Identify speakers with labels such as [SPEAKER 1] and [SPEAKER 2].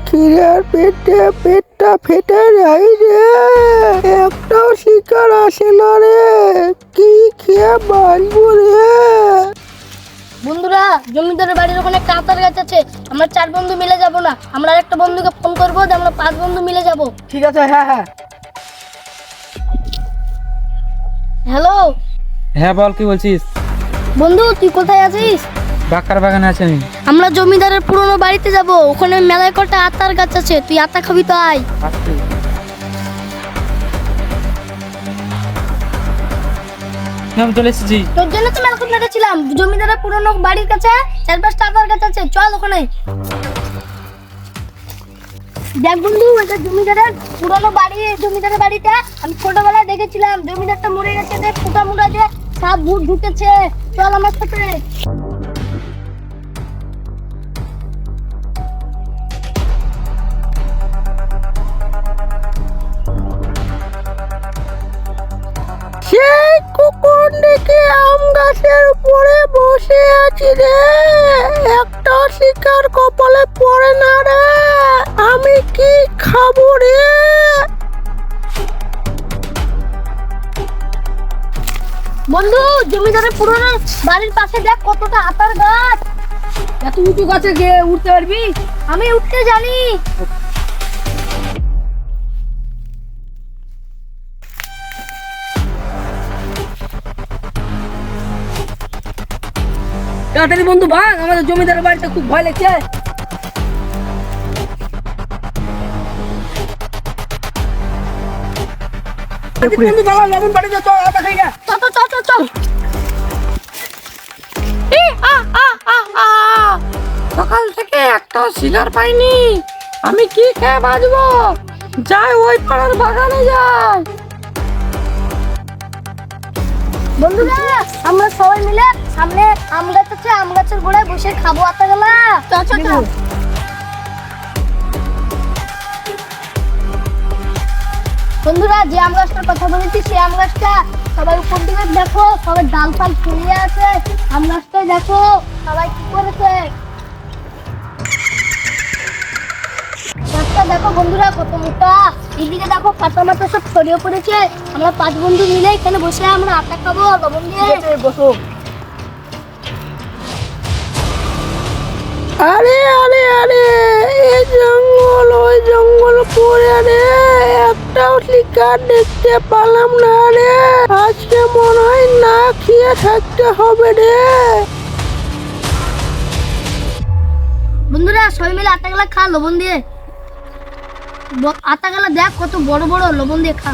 [SPEAKER 1] খিরার পেটটা ফেটে যায় রে, একটাও শিকার আসে না রে, কি খেয়ে বাঁচবো রে।
[SPEAKER 2] বন্ধুরা, জমিদারের বাড়ির ওখানে একটা আতার গাছ আছে, আমরা 4 বন্ধু মিলে যাব না, আমরা আরেকটা বন্ধুকে ফোন করবো যে আমরা 5 বন্ধু মিলে যাব।
[SPEAKER 1] ঠিক আছে, হ্যাঁ হ্যাঁ।
[SPEAKER 2] হ্যালো
[SPEAKER 3] হ্যাঁ বল, কি বলছিস?
[SPEAKER 2] বন্ধু, তুই কোথায় আছিস?
[SPEAKER 3] বাঁকার বাগানে আছি আমি।
[SPEAKER 2] আমরা জমিদারের পুরনো বাড়িতে যাব, ওখানে মেলায় কটা আতার গাছ আছে, তুই আতা খাবি তো আয়।
[SPEAKER 3] আমি চলে এসেছি।
[SPEAKER 2] তোর জন্য তো মেলা খুব ছিলাম, জমিদারের পুরনো বাড়ির কাছে 4-5টা আতার গাছ আছে, চল ওখানে। দেখ বন্ধু, এটা জমিদারের পুরনো বাড়ি। জমিদারের বাড়িটা আমি ছোটবেলায় দেখেছিলাম, জমিদারটা মরে গেছে, দেখ ফুটা মুড়া দিয়ে সব ভূত ঢুকেছে, চল আমার সাথে।
[SPEAKER 1] সেই কুকুর দেখে আম গাছের উপরে বসে আছি রে, একটা শিকার কপালে পড়ে না রে, আমি কি খাবো রে।
[SPEAKER 2] বন্ধু, জমিদারের পুরনো বাড়ির পাশে দেখ কতটা আতার গাছ।
[SPEAKER 1] এত উঁচু গাছে গিয়ে উঠতে পারবি?
[SPEAKER 2] আমি উঠতে জানি।
[SPEAKER 1] তাড়াতাড়ি বন্ধু ভাগ, আমাদের জমিদারের বাড়িতে খুব ভয় লাগছে। বন্ধু ভালো লবণ বাড়ি যা, চল আটা খাই গা।
[SPEAKER 2] চল।
[SPEAKER 1] সকাল থেকে একটা শিকার পাইনি, আমি কি খেয়ে বাঁচবো? যাই ওই পাড়ার বাগানে যাই।
[SPEAKER 2] বন্ধুরা, আমরা সবাই মিলে সামনে আম গাছ আছে, আম গাছের গোড়ায় বসে খাবো আতা গেলা। চল। বন্ধুরা, যে আম গাছটার কথা বলেছি সেই আম গাছটা সবাই উপর দিকে দেখো, সবাই ডাল ফাল ফুলিয়ে আছে, আম গাছটাই দেখো সবাই কি করেছে। গাছটা দেখো বন্ধুরা কত মোটা, এইদিকে দেখো পাতা মাথা সব ছড়িয়ে পড়েছে। আমরা 5 বন্ধু মিলে এখানে বসে আমরা আটা খাবো লবণ দিয়ে।
[SPEAKER 1] বসো। আরে এই জঙ্গল ওই জঙ্গল পড়ে রে, একটাও শিকার দেখতে পেলাম না রে, আজকে মনে হয় না খেয়ে থাকতে হবে রে।
[SPEAKER 2] বন্ধুরা, সবাই মিলে আটা গেলা খা লবণ দিয়ে। আটা গেলা দেখ কত বড় বড়, লবণ দিয়ে খা।